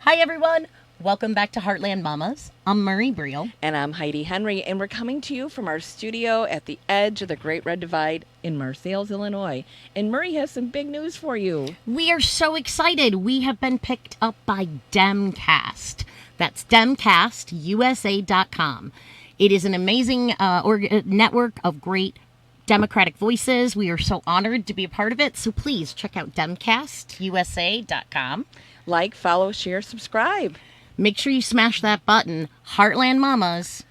Hi, everyone. Welcome back to Heartland Mamas. I'm Marie Briel. And I'm Heidi Henry, and we're coming to you from our studio at the edge of the Great Red Divide in Marseilles, Illinois. And Murray has some big news for you. We are so excited. We have been picked up by Demcast. That's demcastusa.com. It is an amazing network of great Democratic voices. We are so honored to be a part of it. So please check out demcastusa.com. Like, follow, share, subscribe. Make sure you smash that button, Heartland Mamas.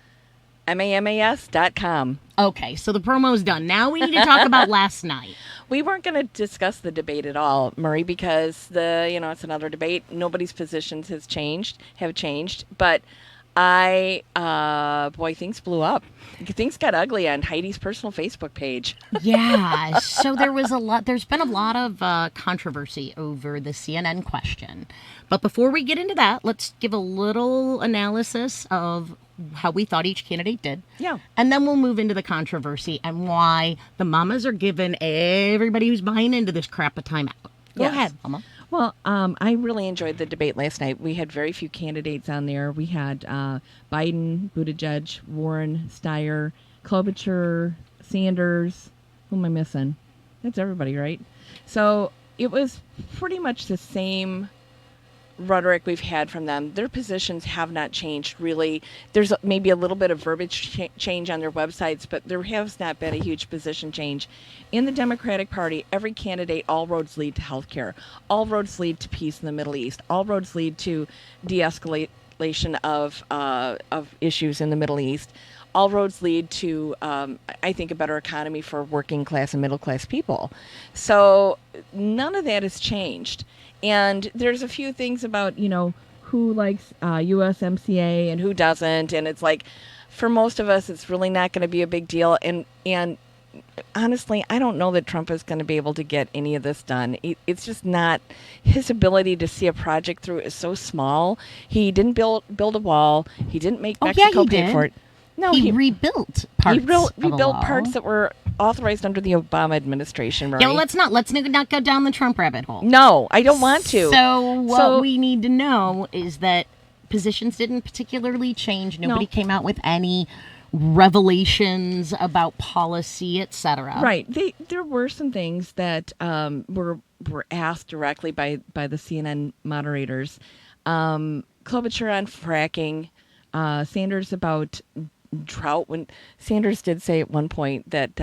MAMAS.com. Okay, so the promo's done. Now we need to talk about last night. We weren't going to discuss the debate at all, Murray, because it's another debate. Nobody's positions have changed. But things blew up. Things got ugly on Heidi's personal Facebook page. Yeah, so there's been a lot of controversy over the CNN question. But before we get into that, let's give a little analysis of how we thought each candidate did. Yeah. And then we'll move into the controversy and why the mamas are giving everybody who's buying into this crap a time out. Go ahead, Mama. Well, I really enjoyed the debate last night. We had very few candidates on there. We had Biden, Buttigeig, Warren, Steyer, Klobuchar, Sanders. Who am I missing? That's everybody, right? So it was pretty much the same rhetoric we've had from them. Their positions have not changed, really. There's maybe a little bit of verbiage change on their websites, but there has not been a huge position change. In the Democratic Party, every candidate, all roads lead to health care. All roads lead to peace in the Middle East. All roads lead to de-escalation of issues in the Middle East. All roads lead to, I think, a better economy for working class and middle class people. So none of that has changed. And there's a few things about, who likes USMCA and who doesn't. And it's like, for most of us, it's really not going to be a big deal. And honestly, I don't know that Trump is going to be able to get any of this done. It's just not, his ability to see a project through is so small. He didn't build a wall. He didn't make Mexico pay for it. No, he rebuilt parts. He rebuilt parts that were authorized under the Obama administration, right? Yeah, well, let's not go down the Trump rabbit hole. No, I don't want to. So what we need to know is that positions didn't particularly change. Nobody came out with any revelations about policy, etc. Right. There were some things that were asked directly by the CNN moderators. Klobuchar on fracking, Sanders about drought. When Sanders did say at one point that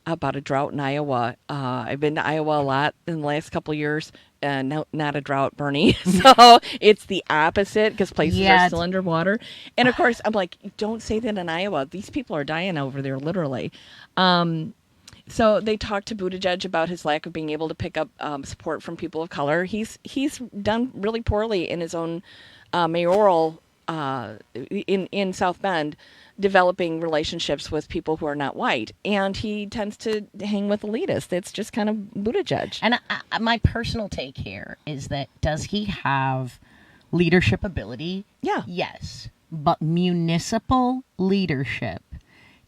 about a drought in Iowa. I've been to Iowa a lot in the last couple of years. No, not a drought, Bernie. So it's the opposite because places are still underwater. And of course, I'm like, don't say that in Iowa. These people are dying over there, literally. So they talked to Buttigieg about his lack of being able to pick up support from people of color. He's done really poorly in his own mayoral in South Bend, developing relationships with people who are not white, and he tends to hang with elitists. It's just kind of Buttigieg. And my personal take here is that, does he have leadership ability? Yeah. Yes, but municipal leadership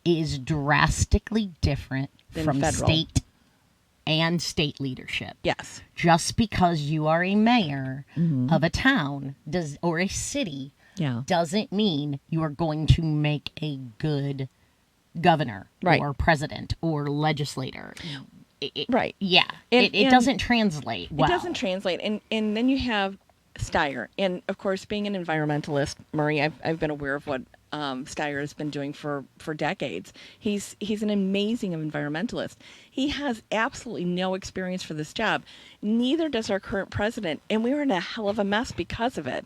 is drastically different from state and state leadership. Yes. Just because you are a mayor of a town or a city doesn't mean you are going to make a good governor or president or legislator. Right. Yeah. It doesn't translate well. It doesn't translate. And then you have Steyer. And, of course, being an environmentalist, Murray, I've been aware of what Steyer has been doing for decades. He's an amazing environmentalist. He has absolutely no experience for this job. Neither does our current president. And we were in a hell of a mess because of it.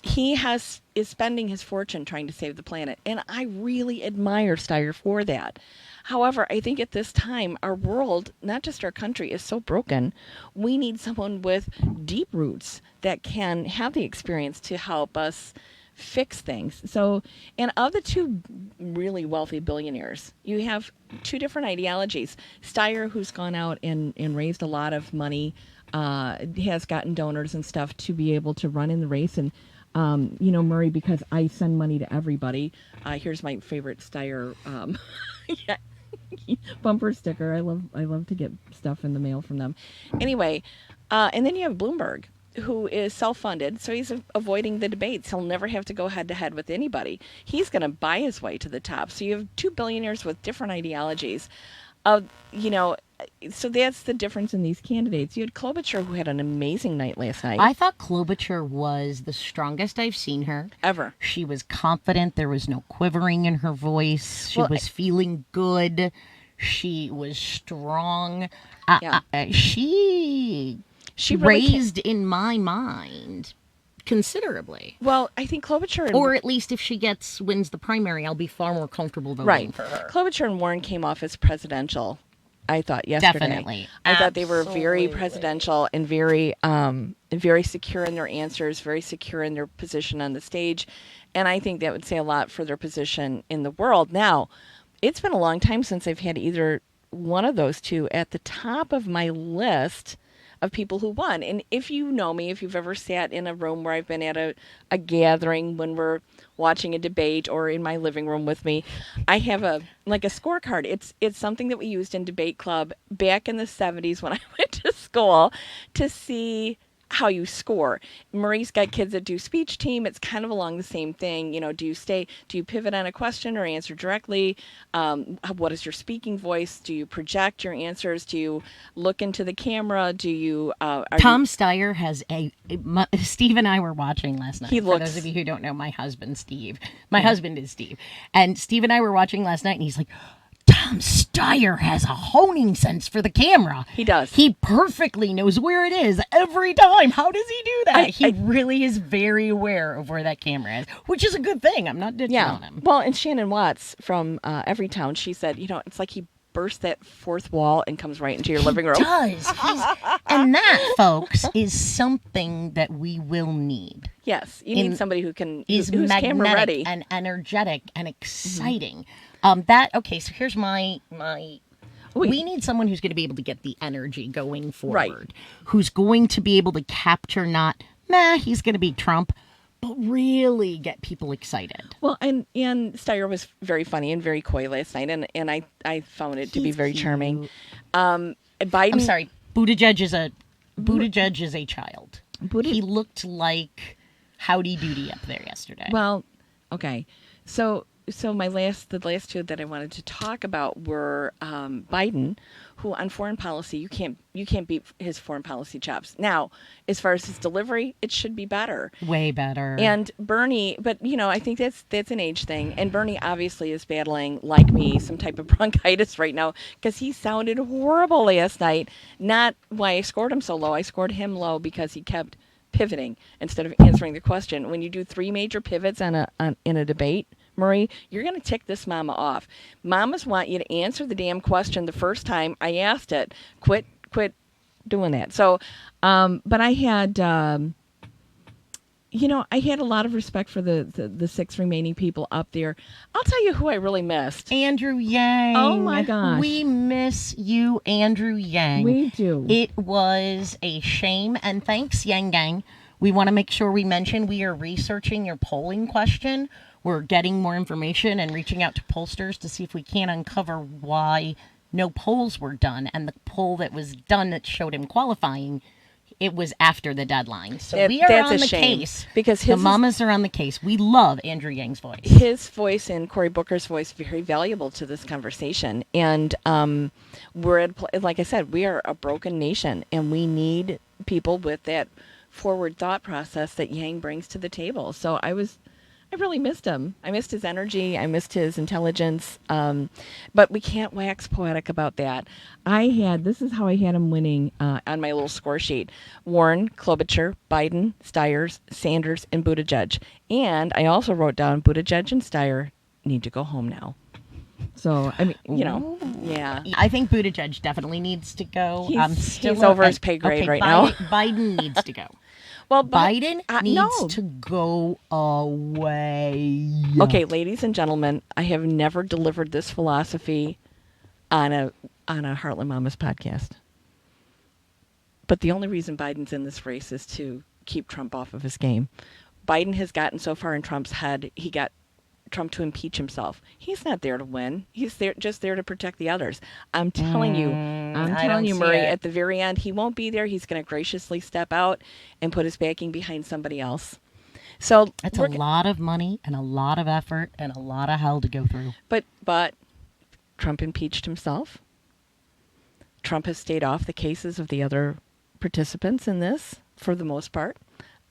He is spending his fortune trying to save the planet, and I really admire Steyer for that. However, I think at this time, our world, not just our country, is so broken. We need someone with deep roots that can have the experience to help us fix things. So, and of the two really wealthy billionaires, you have two different ideologies. Steyer, who's gone out and raised a lot of money, has gotten donors and stuff to be able to run in the race. And Murray, because I send money to everybody. Here's my favorite Steyer bumper sticker. I love to get stuff in the mail from them. Anyway, and then you have Bloomberg. who is self-funded, so he's avoiding the debates. He'll never have to go head-to-head with anybody. He's going to buy his way to the top. So you have two billionaires with different ideologies. So that's the difference in these candidates. You had Klobuchar, who had an amazing night last night. I thought Klobuchar was the strongest I've seen her. Ever. She was confident. There was no quivering in her voice. She was feeling good. She was strong. She raised in my mind considerably. Well, I think Klobuchar... Or at least if she wins the primary, I'll be far more comfortable voting for her. Klobuchar and Warren came off as presidential, I thought, yesterday. Definitely. I thought they were very presidential and very secure in their answers, very secure in their position on the stage. And I think that would say a lot for their position in the world. Now, it's been a long time since I've had either one of those two at the top of my list of people who won. And if you know me, if you've ever sat in a room where I've been at a gathering when we're watching a debate, or in my living room with me, I have a scorecard. It's something that we used in debate club back in the 70s when I went to school to see how you score. Marie's got kids that do speech team. It's kind of along the same thing. Do you pivot on a question or answer directly? What is your speaking voice? Do you project your answers? Do you look into the camera? Do you... Steyer has Steve and I were watching last night. For those of you who don't know, my husband, Steve. My husband is Steve. And Steve and I were watching last night, and he's like, Tom Steyer has a honing sense for the camera. He does. He perfectly knows where it is every time. How does he do that? He really is very aware of where that camera is, which is a good thing. I'm not ditching on him. Well, and Shannon Watts from Everytown, she said, it's like he bursts that fourth wall and comes right into your living room. He does. And that, folks, is something that we will need. Yes, you need somebody who's magnetic camera ready and energetic and exciting. So here's my we need someone who's going to be able to get the energy going forward, who's going to be able to capture he's going to be Trump, but really get people excited. Well, and Steyer was very funny and very coy last night, and I found it to be very charming. Biden... I'm sorry, Buttigieg is a child. He looked like Howdy Doody up there yesterday. Well, okay, so the last two that I wanted to talk about were Biden, who on foreign policy you can't beat his foreign policy chops. Now, as far as his delivery, it should be better, way better. And Bernie, but I think that's an age thing. And Bernie obviously is battling, like me, some type of bronchitis right now because he sounded horrible last night. Not why I scored him so low. I scored him low because he kept pivoting instead of answering the question. When you do three major pivots in a debate, Marie, you're going to tick this mama off. Mamas want you to answer the damn question the first time I asked it. Quit doing that. So, but I had, I had a lot of respect for the six remaining people up there. I'll tell you who I really missed. Andrew Yang. Oh, my gosh. We miss you, Andrew Yang. We do. It was a shame, and thanks, Yang Gang. We want to make sure we mention we are researching your polling question. We're getting more information and reaching out to pollsters to see if we can uncover why no polls were done. And the poll that was done that showed him qualifying, it was after the deadline. So we are on the case. Because the mamas are on the case. We love Andrew Yang's voice. His voice and Cory Booker's voice very valuable to this conversation. And like I said, we are a broken nation, and we need people with that forward thought process that Yang brings to the table. So I really missed him. I missed his energy. I missed his intelligence. But we can't wax poetic about that. This is how I had him winning on my little score sheet. Warren, Klobuchar, Biden, Steyer, Sanders, and Buttigieg. And I also wrote down Buttigieg and Steyer need to go home now. So, I mean, yeah. I think Buttigieg definitely needs to go. He's over his pay grade now. Biden needs to go. Well, Biden needs to go away. Okay, ladies and gentlemen, I have never delivered this philosophy on a Heartland Mamas podcast. But the only reason Biden's in this race is to keep Trump off of his game. Biden has gotten so far in Trump's head, he got Trump to impeach himself. He's not there to win. He's just there to protect the others. I'm telling you, Murray, at the very end, he won't be there. He's going to graciously step out and put his backing behind somebody else. So it's a lot of money and a lot of effort and a lot of hell to go through. But Trump impeached himself. Trump has stayed off the cases of the other participants in this for the most part.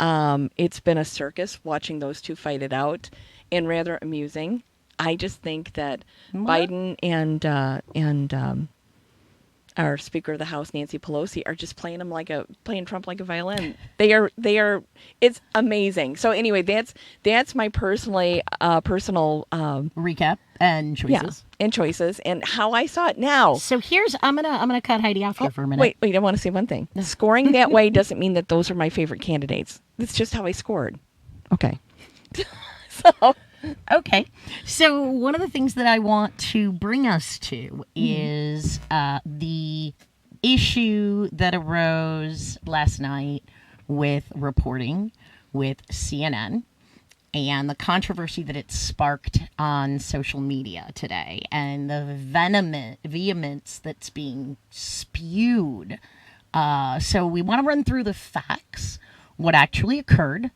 It's been a circus watching those two fight it out, and rather amusing. I just think that Biden and our Speaker of the House, Nancy Pelosi, are just playing Trump like a violin. They are. It's amazing. So anyway, that's my personal recap and choices. Yeah, and choices and how I saw it now. So I'm gonna cut Heidi off here for a minute. Wait, I want to say one thing. Scoring that way doesn't mean that those are my favorite candidates. That's just how I scored. Okay. Okay. So one of the things that I want to bring us to is the issue that arose last night with reporting with CNN and the controversy that it sparked on social media today and the vehemence that's being spewed. So we want to run through the facts, what actually occurred,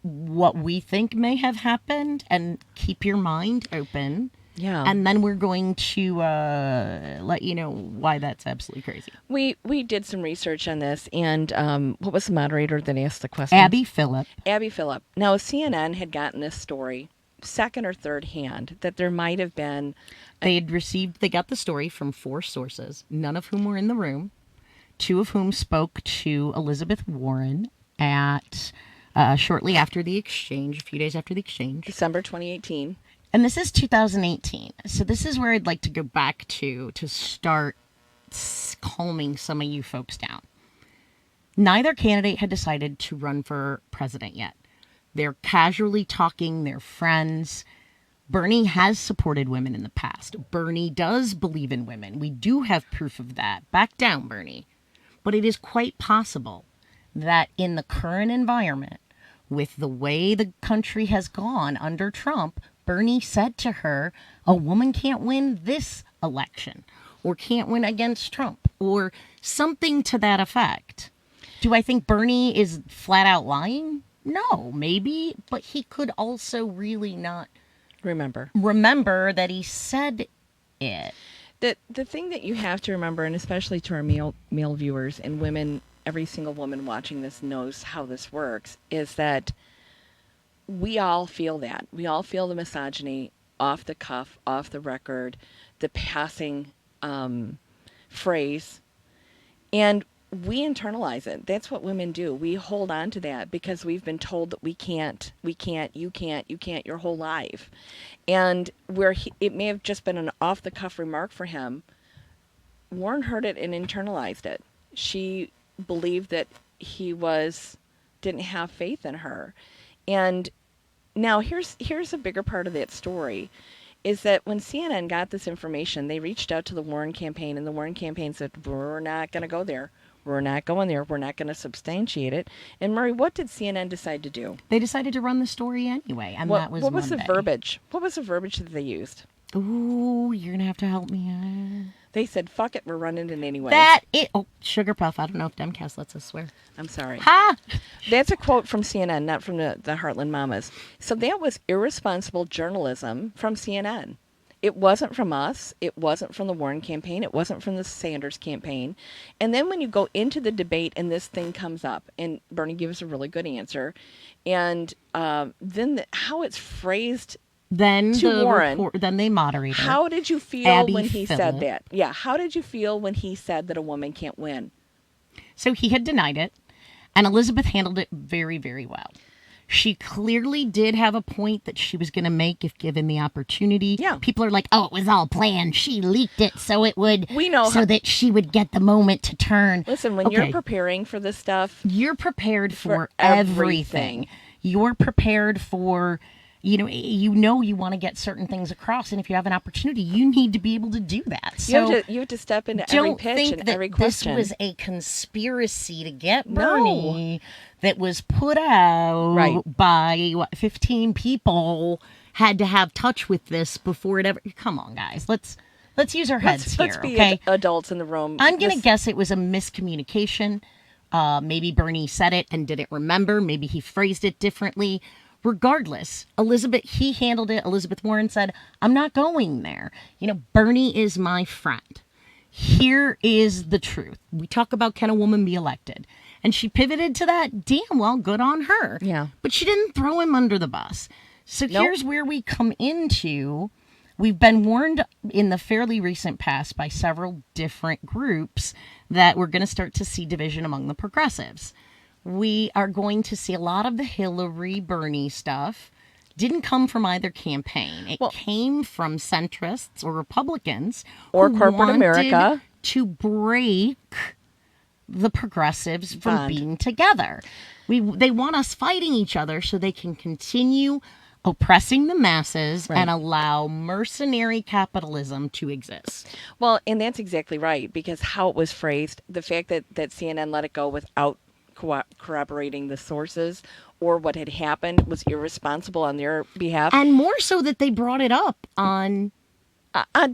what we think may have happened, and keep your mind open. Yeah. And then we're going to let you know why that's absolutely crazy. We did some research on this, and what was the moderator that asked the question? Abby Phillip. Now, CNN had gotten this story second or third hand, that there might have been... They got the story from 4 sources, none of whom were in the room, 2 of whom spoke to Elizabeth Warren at... shortly after the exchange, a few days after the exchange. December 2018. And this is 2018. So this is where I'd like to go back to start calming some of you folks down. Neither candidate had decided to run for president yet. They're casually talking, they're friends. Bernie has supported women in the past. Bernie does believe in women. We do have proof of that. Back down, Bernie. But it is quite possible that in the current environment, with the way the country has gone under Trump, Bernie said to her, a woman can't win this election or can't win against Trump or something to that effect. Do I think Bernie is flat out lying? No, maybe, but he could also really not remember that he said it. The thing that you have to remember, and especially to our male viewers and women, every single woman watching this knows how this works, is that we all feel that. We all feel the misogyny off the cuff, off the record, the passing phrase, and we internalize it. That's what women do. We hold on to that because we've been told that you can't your whole life. And it may have just been an off-the-cuff remark for him, Warren heard it and internalized it. She believed that he didn't have faith in her. And now here's a bigger part of that story, is that when CNN got this information, they reached out to the Warren campaign, and the Warren campaign said, we're not going to go there. We're not going there. We're not going to substantiate it. And Murray, what did CNN decide to do? They decided to run the story anyway, and that was what was Monday. The verbiage? What was the verbiage that they used? Ooh, you're going to have to help me. They said, fuck it, we're running it anyway. Sugar Puff. I don't know if Demcast lets us swear. I'm sorry. Ha! That's a quote from CNN, not from the Heartland Mamas. So that was irresponsible journalism from CNN. It wasn't from us. It wasn't from the Warren campaign. It wasn't from the Sanders campaign. And then when you go into the debate and this thing comes up, and Bernie gives a really good answer, and then how it's phrased to Warren. Then they moderated. How did you feel when he said that? Yeah, how did you feel when he said that a woman can't win? So he had denied it, and Elizabeth handled it very, very well. She clearly did have a point that she was going to make if given the opportunity. Yeah. People are like, oh, it was all planned. She leaked it so that she would get the moment to turn. Listen, when you're preparing for this stuff, you're prepared for everything. You're prepared for, you want to get certain things across. And if you have an opportunity, you need to be able to do that. So you have to step into every pitch and every question. This was a conspiracy to get Bernie that was put out by 15 people had to have touch with this before it ever. Come on, guys. Let's use our heads Let's here, be okay? Adults in the room. I'm going to guess it was a miscommunication. Maybe Bernie said it and didn't remember. Maybe he phrased it differently. Regardless, he handled it. Elizabeth Warren said, I'm not going there. Bernie is my friend. Here is the truth. We talk about, can a woman be elected? And she pivoted to that. Damn well, good on her. Yeah. But she didn't throw him under the bus. So here's where we come into. We've been warned in the fairly recent past by several different groups that we're going to start to see division among the progressives. We are going to see a lot of the Hillary-Bernie stuff didn't come from either campaign. It came from centrists or Republicans or who corporate wanted America to break the progressives from being together. They want us fighting each other so they can continue oppressing the masses and allow mercenary capitalism to exist. Well, and that's exactly right, because how it was phrased, the fact that CNN let it go without corroborating the sources or what had happened was irresponsible on their behalf. And more so that they brought it up on...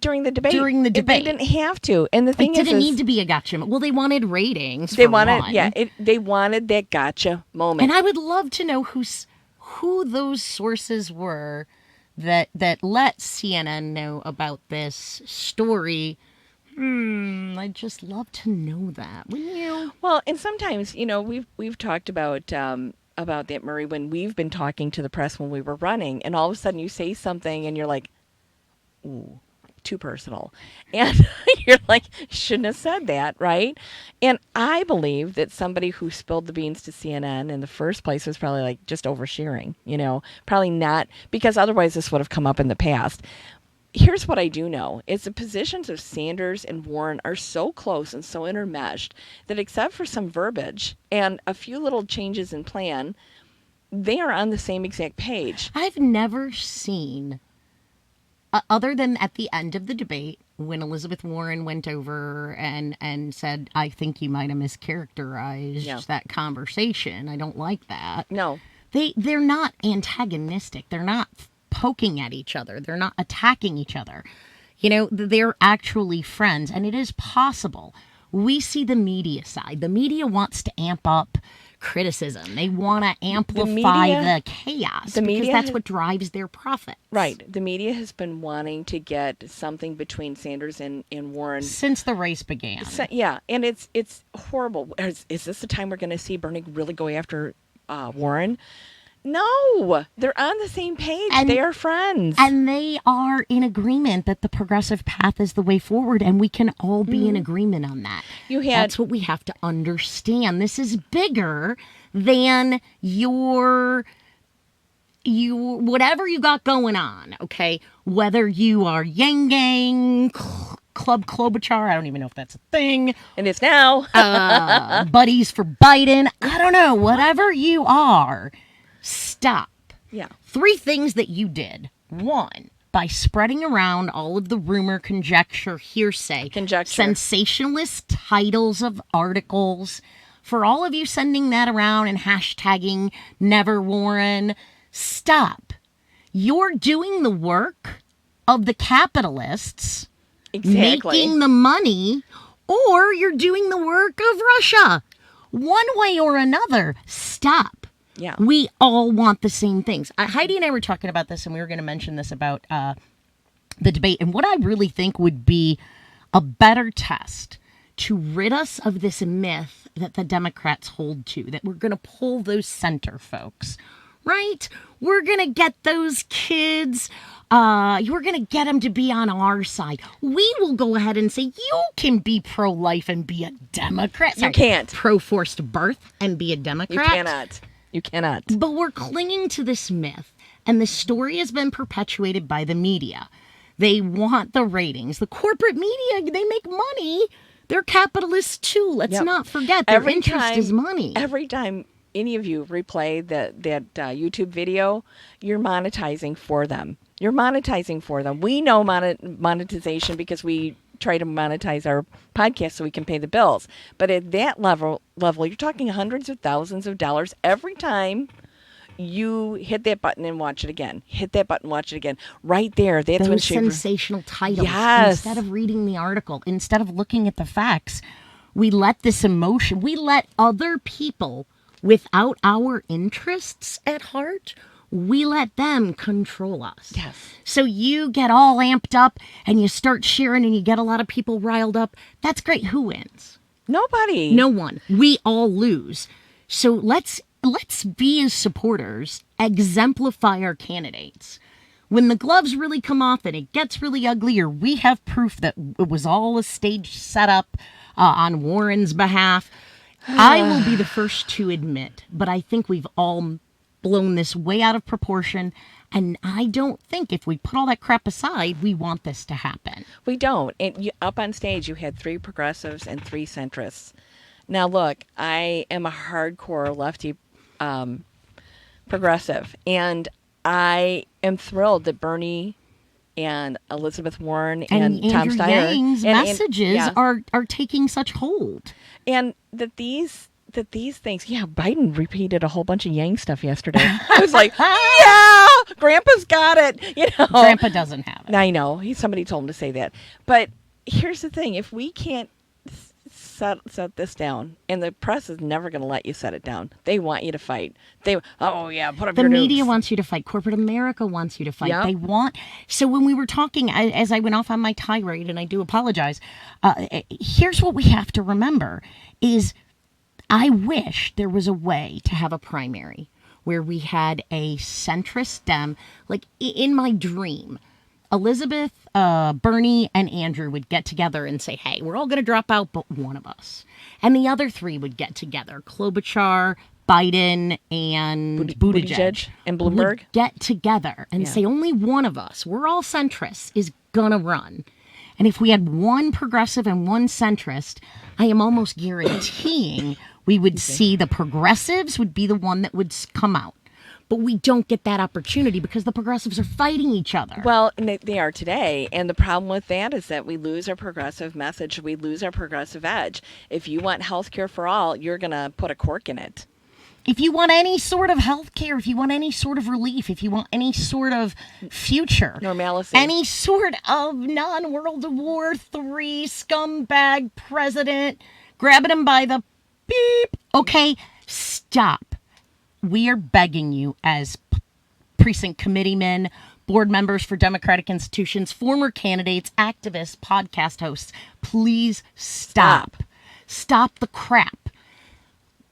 during the debate. They didn't have to. And the thing is... It didn't need to be a gotcha. Well, they wanted ratings They wanted that gotcha moment. And I would love to know who those sources were that let CNN know about this story. I'd just love to know that, wouldn't you? Well, and sometimes, we've talked about that, Murray, when we've been talking to the press when we were running, and all of a sudden you say something and you're like, ooh, too personal. And you're like, shouldn't have said that, right? And I believe that somebody who spilled the beans to CNN in the first place was probably like just oversharing, probably not, because otherwise this would have come up in the past. Here's what I do know is the positions of Sanders and Warren are so close and so intermeshed that except for some verbiage and a few little changes in plan, they are on the same exact page. I've never seen, other than at the end of the debate, when Elizabeth Warren went over and said, I think you might have mischaracterized that conversation. I don't like that. No. They're not antagonistic. They're not poking at each other. They're not attacking each other. They're actually friends, and it is possible. We see the media side. The media wants to amp up criticism. They want to amplify the chaos because that's what drives their profits. Right. The media has been wanting to get something between Sanders and Warren since the race began. And it's horrible. Is this the time we're going to see Bernie really go after Warren? No, they're on the same page. They are friends. And they are in agreement that the progressive path is the way forward, and we can all be in agreement on that. That's what we have to understand. This is bigger than your whatever you got going on, okay? Whether you are Yang Gang, Club Klobuchar, I don't even know if that's a thing. And it's now. Buddies for Biden. I don't know. Whatever you are. Stop. Yeah. 3 things that you did. 1, by spreading around all of the rumor, conjecture, hearsay, sensationalist titles of articles. For all of you sending that around and hashtagging Never Warren, stop. You're doing the work of the capitalists, making the money, or you're doing the work of Russia. One way or another, stop. Yeah. We all want the same things. Heidi and I were talking about this, and we were going to mention this about the debate. And what I really think would be a better test to rid us of this myth that the Democrats hold to, that we're going to pull those center folks, right? We're going to get those kids. You're going to get them to be on our side. We will go ahead and say, you can be pro-life and be a Democrat. You can't. Pro-forced birth and be a Democrat. You cannot. But we're clinging to this myth, and the story has been perpetuated by the media. They want the ratings. The corporate media, they make money. They're capitalists too. Let's not forget their interest is money. Every time any of you replay that YouTube video, you're monetizing for them. We know monetization because we try to monetize our podcast so we can pay the bills. But at that level, you're talking hundreds of thousands of dollars every time you hit that button and watch it again. Hit that button, watch it again. Right there. That's those when sensational titles. Yes. Instead of reading the article, instead of looking at the facts, we let this emotion, we let other people without our interests at heart, we let them control us. Yes. So you get all amped up and you start sharing and you get a lot of people riled up. That's great. Who wins? Nobody. No one. We all lose. So let's be, as supporters, exemplify our candidates. When the gloves really come off and it gets really ugly, or we have proof that it was all a stage setup on Warren's behalf, I will be the first to admit, but I think we've all blown this way out of proportion, and I don't think, if we put all that crap aside, we want this to happen. We don't. And up on stage, you had 3 progressives and 3 centrists. Now, look, I am a hardcore lefty progressive, and I am thrilled that Bernie and Elizabeth Warren and Tom Andrew Steyer Yang's messages are taking such hold, and that these things. Yeah, Biden repeated a whole bunch of Yang stuff yesterday. I was like, yeah, Grandpa's got it. You know, Grandpa doesn't have it. I know. Somebody told him to say that. But here's the thing: if we can't set this down, and the press is never going to let you set it down. They want you to fight. Put up your nukes. The media wants you to fight. Corporate America wants you to fight. Yep. They want. So when we were talking, as I went off on my tirade, and I do apologize, here's what we have to remember: is I wish there was a way to have a primary where we had a centrist Dem, like in my dream. Elizabeth, Bernie, and Andrew would get together and say, hey, we're all going to drop out but one of us. And the other 3 would get together. Klobuchar, Biden, and Buttigieg. And Bloomberg. Would get together and say only one of us, we're all centrists, is going to run. And if we had one progressive and one centrist, I am almost guaranteeing we would see the progressives would be the one that would come out. But we don't get that opportunity because the progressives are fighting each other. Well, they are today. And the problem with that is that we lose our progressive message. We lose our progressive edge. If you want health care for all, you're going to put a cork in it. If you want any sort of health care, if you want any sort of relief, if you want any sort of future, normalcy, any sort of non-World War III scumbag president grabbing him by the beep, okay, stop. We are begging you as precinct committeemen, board members for Democratic institutions, former candidates, activists, podcast hosts, please stop. Stop the crap.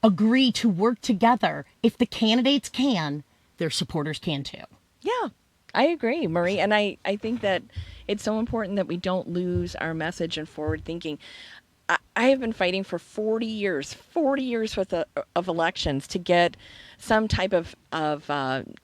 Agree to work together. If the candidates can, their supporters can too. Yeah, I agree, Marie. And I think that it's so important that we don't lose our message and forward thinking. I have been fighting for 40 years worth of elections to get some type of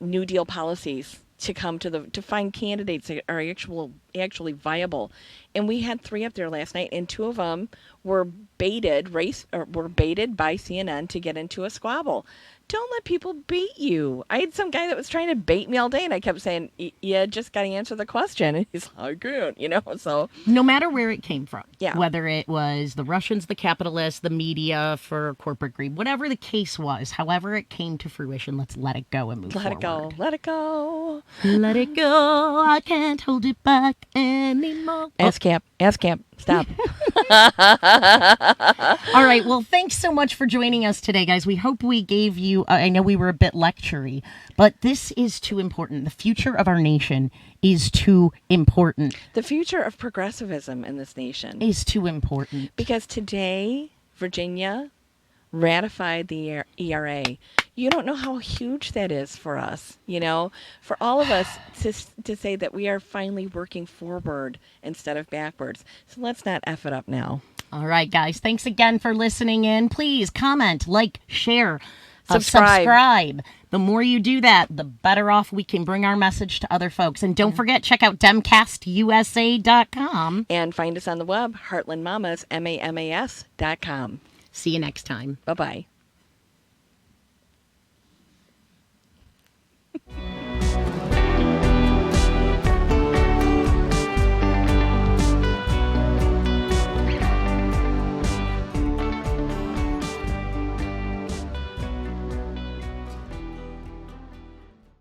New Deal policies to come to find candidates that are actually viable. And we had 3 up there last night, and 2 of them were baited by CNN to get into a squabble. Don't let people bait you. I had some guy that was trying to bait me all day, and I kept saying, "You just got to answer the question." And he's like, "I can't," So no matter where it came from, whether it was the Russians, the capitalists, the media for corporate greed, whatever the case was, however it came to fruition, let's let it go and move forward. Let it go. Let it go. I can't hold it back anymore. Camp. Stop. All right. Well, thanks so much for joining us today, guys. We hope we gave you, I know we were a bit lectury, but this is too important. The future of our nation is too important. The future of progressivism in this nation is too important. Because today, Virginia ratified the ERA. You don't know how huge that is for us, for all of us to say that we are finally working forward instead of backwards. So let's not F it up now. All right, guys. Thanks again for listening in. Please comment, like, share, subscribe. The more you do that, the better off we can bring our message to other folks. And don't forget, check out demcastusa.com. And find us on the web, heartlandmamas, MAMAS.com. See you next time. Bye-bye.